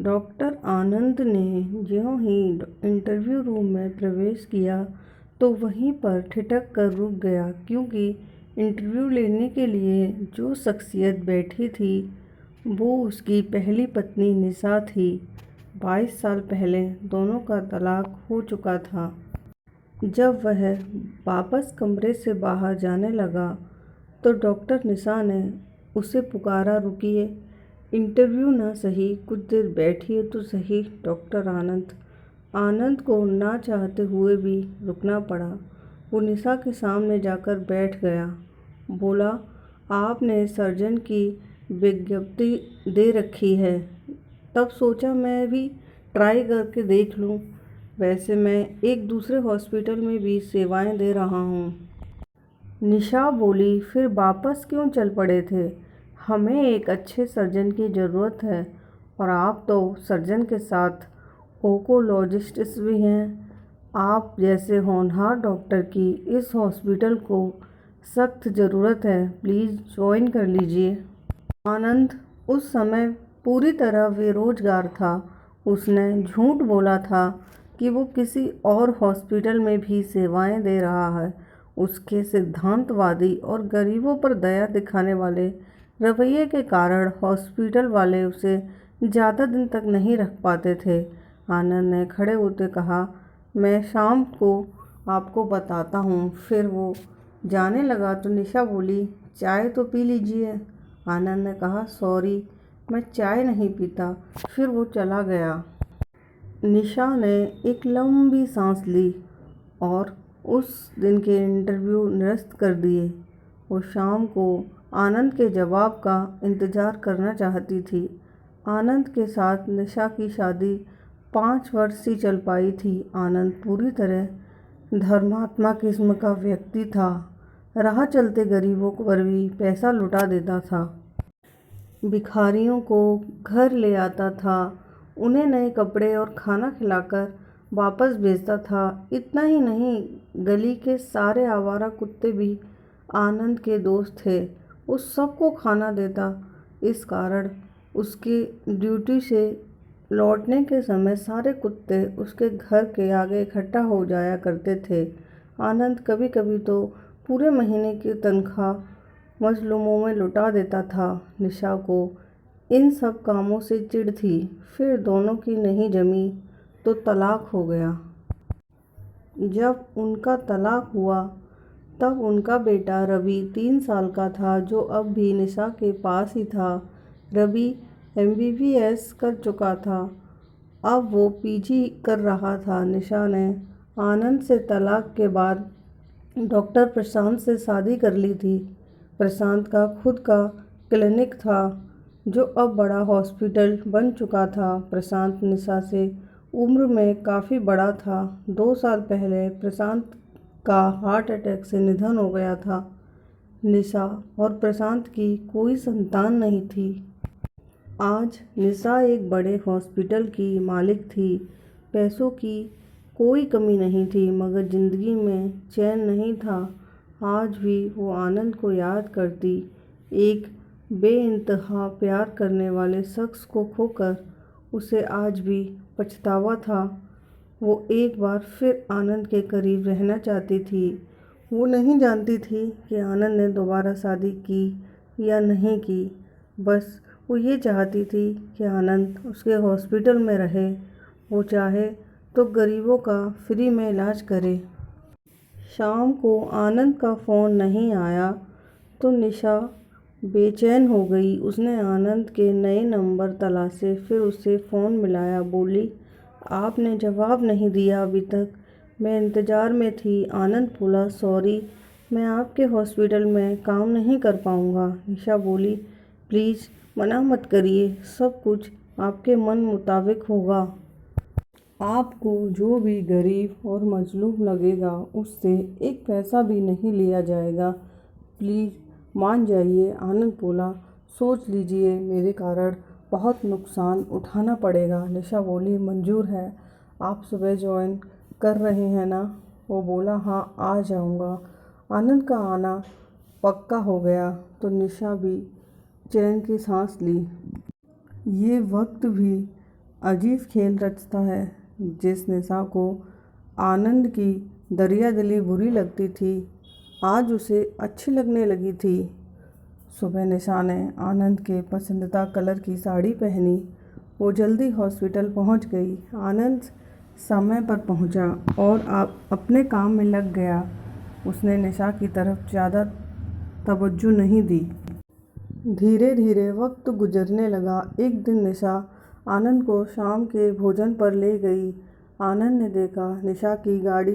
Doctor आनंद ने ज्यों ही interview room में प्रवेश किया तो वहीं पर ठिठक कर रुक गया, क्योंकि इंटरव्यू लेने के लिए जो शख्सियत बैठी थी वो उसकी पहली पत्नी निशा थी। 22 साल पहले दोनों का तलाक हो चुका था। जब वह वापस कमरे से बाहर जाने लगा तो डॉक्टर निशा ने उसे पुकारा, रुकिए, इंटरव्यू ना सही, कुछ देर बैठिए तो सही। डॉक्टर आनंद को ना चाहते हुए भी रुकना पड़ा। वो निशा के सामने जाकर बैठ गया। बोला, आपने सर्जन की विज्ञप्ति दे रखी है, तब सोचा मैं भी ट्राई करके देख लूं। वैसे मैं एक दूसरे हॉस्पिटल में भी सेवाएं दे रहा हूं। निशा बोली, फिर वापस क्यों चल पड़े थे? हमें एक अच्छे सर्जन की ज़रूरत है और आप तो सर्जन के साथ ओंकोलॉजिस्ट भी हैं। आप जैसे होनहार डॉक्टर की इस हॉस्पिटल को सख्त ज़रूरत है। प्लीज़ ज्वाइन कर लीजिए। आनंद उस समय पूरी तरह बेरोजगार था। उसने झूठ बोला था कि वो किसी और हॉस्पिटल में भी सेवाएं दे रहा है। उसके सिद्धांतवादी और गरीबों पर दया दिखाने वाले रवैये के कारण हॉस्पिटल वाले उसे ज़्यादा दिन तक नहीं रख पाते थे। आनंद ने खड़े होते कहा, मैं शाम को आपको बताता हूँ। फिर वो जाने लगा तो निशा बोली, चाय तो पी लीजिए। आनंद ने कहा, सॉरी, मैं चाय नहीं पीता। फिर वो चला गया। निशा ने एक लंबी सांस ली और उस दिन के इंटरव्यू निरस्त कर दिए। वो शाम को आनंद के जवाब का इंतज़ार करना चाहती थी। आनंद के साथ निशा की शादी 5 वर्ष ही चल पाई थी। आनंद पूरी तरह धर्मात्मा किस्म का व्यक्ति था। राह चलते गरीबों पर भी पैसा लुटा देता था। भिखारियों को घर ले आता था, उन्हें नए कपड़े और खाना खिलाकर वापस भेजता था। इतना ही नहीं, गली के सारे आवारा कुत्ते भी आनंद के दोस्त थे। वो सबको खाना देता। इस कारण उसकी ड्यूटी से लौटने के समय सारे कुत्ते उसके घर के आगे इकट्ठा हो जाया करते थे। आनंद कभी कभी तो पूरे महीने की तनख्वाह मजलूमों में लुटा देता था। निशा को इन सब कामों से चिढ़ थी। फिर दोनों की नहीं जमी तो तलाक हो गया। जब उनका तलाक हुआ तब उनका बेटा रवि 3 साल का था, जो अब भी निशा के पास ही था। रवि MBBS कर चुका था, अब वो PG कर रहा था। निशा ने आनंद से तलाक के बाद डॉक्टर प्रशांत से शादी कर ली थी। प्रशांत का खुद का क्लिनिक था, जो अब बड़ा हॉस्पिटल बन चुका था। प्रशांत निशा से उम्र में काफ़ी बड़ा था। 2 साल पहले प्रशांत का हार्ट अटैक से निधन हो गया था। निशा और प्रशांत की कोई संतान नहीं थी। आज निशा एक बड़े हॉस्पिटल की मालिक थी। पैसों की कोई कमी नहीं थी, मगर ज़िंदगी में चैन नहीं था। आज भी वो आनंद को याद करती। एक बेइंतहा प्यार करने वाले शख्स को खोकर उसे आज भी पछतावा था। वो एक बार फिर आनंद के करीब रहना चाहती थी। वो नहीं जानती थी कि आनंद ने दोबारा शादी की या नहीं की। बस वो ये चाहती थी कि आनंद उसके हॉस्पिटल में रहे। वो चाहे तो गरीबों का फ्री में इलाज करे। शाम को आनंद का फ़ोन नहीं आया तो निशा बेचैन हो गई। उसने आनंद के नए नंबर तलाशे, फिर उसे फ़ोन मिलाया। बोली, आपने जवाब नहीं दिया अभी तक, मैं इंतज़ार में थी। आनंद बोला, सॉरी, मैं आपके हॉस्पिटल में काम नहीं कर पाऊँगा। निशा बोली, प्लीज़ मना मत करिए, सब कुछ आपके मन मुताबिक होगा। आपको जो भी गरीब और मजलूम लगेगा उससे एक पैसा भी नहीं लिया जाएगा। प्लीज़ मान जाइए। आनंद बोला, सोच लीजिए, मेरे कारण बहुत नुकसान उठाना पड़ेगा। निशा बोली, मंजूर है। आप सुबह ज्वाइन कर रहे हैं ना? वो बोला, हाँ, आ जाऊँगा। आनंद का आना पक्का हो गया तो निशा भी चैन की सांस ली। ये वक्त भी अजीब खेल रचता है। जिस निशा को आनंद की दरियादिली बुरी लगती थी, आज उसे अच्छी लगने लगी थी। सुबह निशा ने आनंद के पसंदीदा कलर की साड़ी पहनी। वो जल्दी हॉस्पिटल पहुंच गई। आनंद समय पर पहुंचा और अपने काम में लग गया। उसने निशा की तरफ ज़्यादा तवज्जो नहीं दी। धीरे धीरे वक्त गुजरने लगा। एक दिन निशा आनंद को शाम के भोजन पर ले गई। आनंद ने देखा निशा की गाड़ी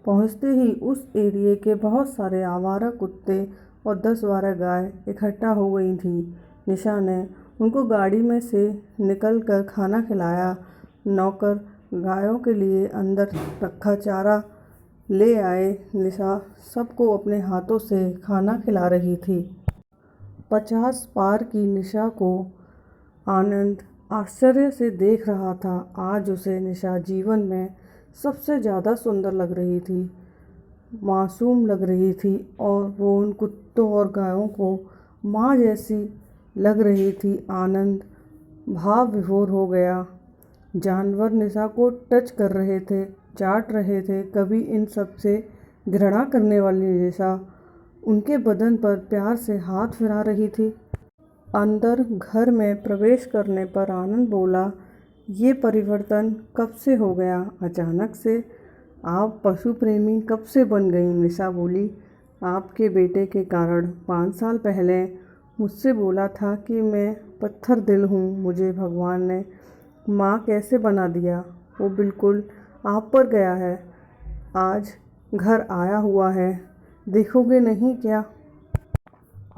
पहुंचते ही उस एरिया के बहुत सारे आवारा कुत्ते और 10-12 गाय इकट्ठा हो गई थीं। निशा ने उनको गाड़ी में से निकलकर खाना खिलाया। नौकर गायों के लिए अंदर रखा चारा ले आए। निशा सबको अपने हाथों से खाना खिला रही थी। 50 पार की निशा को आनंद आश्चर्य से देख रहा था। आज उसे निशा जीवन में सबसे ज़्यादा सुंदर लग रही थी, मासूम लग रही थी और वो उन कुत्तों और गायों को माँ जैसी लग रही थी। आनंद भाव विभोर हो गया। जानवर निशा को टच कर रहे थे, चाट रहे थे। कभी इन सब से घृणा करने वाली निशा उनके बदन पर प्यार से हाथ फिरा रही थी। अंदर घर में प्रवेश करने पर आनंद बोला, ये परिवर्तन कब से हो गया अचानक से? आप पशु प्रेमी कब से बन गई? निशा बोली, आपके बेटे के कारण। 5 साल पहले मुझसे बोला था कि मैं पत्थर दिल हूँ। मुझे भगवान ने माँ कैसे बना दिया? वो बिल्कुल आप पर गया है। आज घर आया हुआ है, देखोगे नहीं क्या?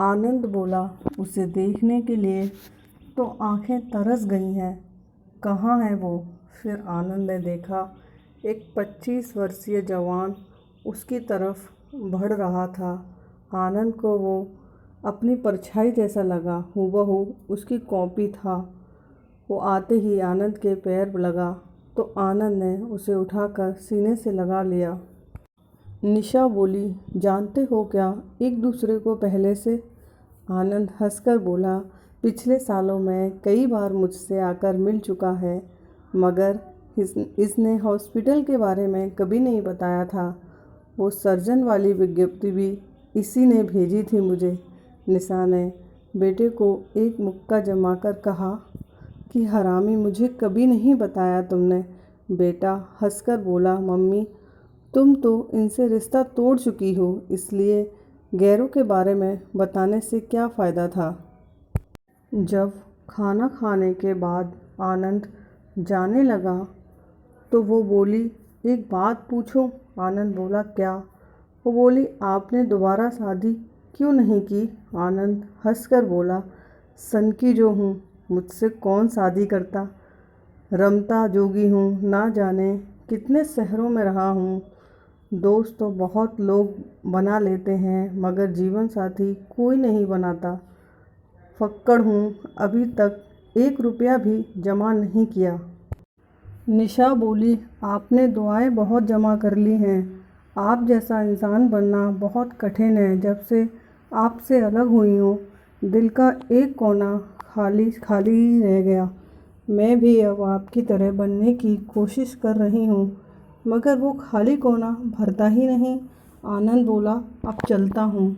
आनंद बोला, उसे देखने के लिए तो आंखें तरस गई हैं। कहाँ है वो? फिर आनंद ने देखा एक 25 वर्षीय जवान उसकी तरफ बढ़ रहा था। आनंद को वो अपनी परछाई जैसा लगा, हूबहू उसकी कॉपी था। वो आते ही आनंद के पैर लगा तो आनंद ने उसे उठाकर सीने से लगा लिया। निशा बोली, जानते हो क्या एक दूसरे को पहले से? आनंद हंसकर बोला, पिछले सालों में कई बार मुझसे आकर मिल चुका है, मगर इसने हॉस्पिटल के बारे में कभी नहीं बताया था। वो सर्जन वाली विज्ञप्ति भी इसी ने भेजी थी मुझे। निशा ने बेटे को एक मुक्का जमाकर कहा कि हरामी, मुझे कभी नहीं बताया तुमने। बेटा हंसकर बोला, मम्मी तुम तो इनसे रिश्ता तोड़ चुकी हो, इसलिए गैरों के बारे में बताने से क्या फ़ायदा था। जब खाना खाने के बाद आनंद जाने लगा तो वो बोली, एक बात पूछूं? आनंद बोला, क्या? वो बोली, आपने दोबारा शादी क्यों नहीं की? आनंद हंसकर बोला, सन की जो हूँ, मुझसे कौन शादी करता। रमता जोगी हूँ, ना जाने कितने शहरों में रहा हूँ। दोस्त तो बहुत लोग बना लेते हैं, मगर जीवन साथी कोई नहीं बनाता। फक्कड़ हूँ, अभी तक 1 रुपया भी जमा नहीं किया। निशा बोली, आपने दुआएं बहुत जमा कर ली हैं। आप जैसा इंसान बनना बहुत कठिन है। जब से आपसे अलग हुई हूँ, दिल का एक कोना खाली खाली ही रह गया। मैं भी अब आपकी तरह बनने की कोशिश कर रही हूँ, मगर वो खाली कोना भरता ही नहीं। आनंद बोला, अब चलता हूँ।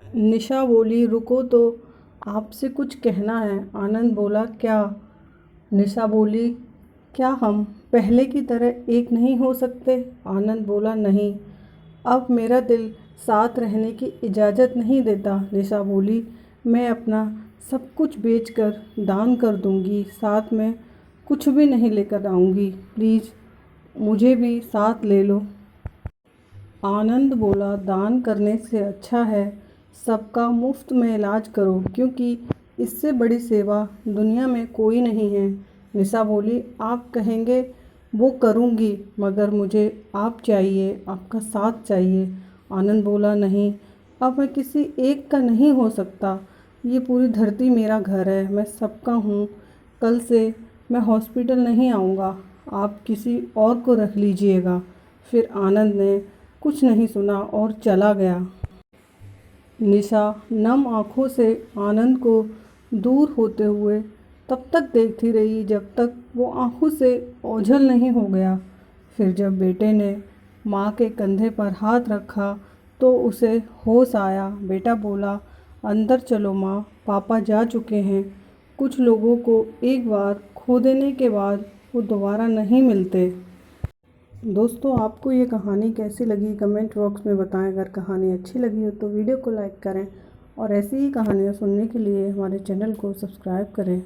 निशा बोली, रुको तो, आपसे कुछ कहना है। आनंद बोला, क्या? निशा बोली, क्या हम पहले की तरह एक नहीं हो सकते? आनंद बोला, नहीं, अब मेरा दिल साथ रहने की इजाज़त नहीं देता। निशा बोली, मैं अपना सब कुछ बेचकर दान कर दूंगी, साथ में कुछ भी नहीं लेकर आऊँगी। प्लीज़ मुझे भी साथ ले लो। आनंद बोला, दान करने से अच्छा है सबका मुफ्त में इलाज करो, क्योंकि इससे बड़ी सेवा दुनिया में कोई नहीं है। निशा बोली, आप कहेंगे वो करूँगी, मगर मुझे आप चाहिए, आपका साथ चाहिए। आनंद बोला, नहीं, अब मैं किसी एक का नहीं हो सकता। ये पूरी धरती मेरा घर है, मैं सबका हूँ। कल से मैं हॉस्पिटल नहीं आऊँगा, आप किसी और को रख लीजिएगा। फिर आनंद ने कुछ नहीं सुना और चला गया। निशा नम आँखों से आनंद को दूर होते हुए तब तक देखती रही जब तक वो आंखों से ओझल नहीं हो गया। फिर जब बेटे ने माँ के कंधे पर हाथ रखा तो उसे होश आया। बेटा बोला, अंदर चलो माँ, पापा जा चुके हैं। कुछ लोगों को एक बार खो देने के बाद वो दोबारा नहीं मिलते। दोस्तों, आपको ये कहानी कैसी लगी कमेंट बॉक्स में बताएं। अगर कहानी अच्छी लगी हो तो वीडियो को लाइक करें और ऐसी ही कहानियाँ सुनने के लिए हमारे चैनल को सब्सक्राइब करें।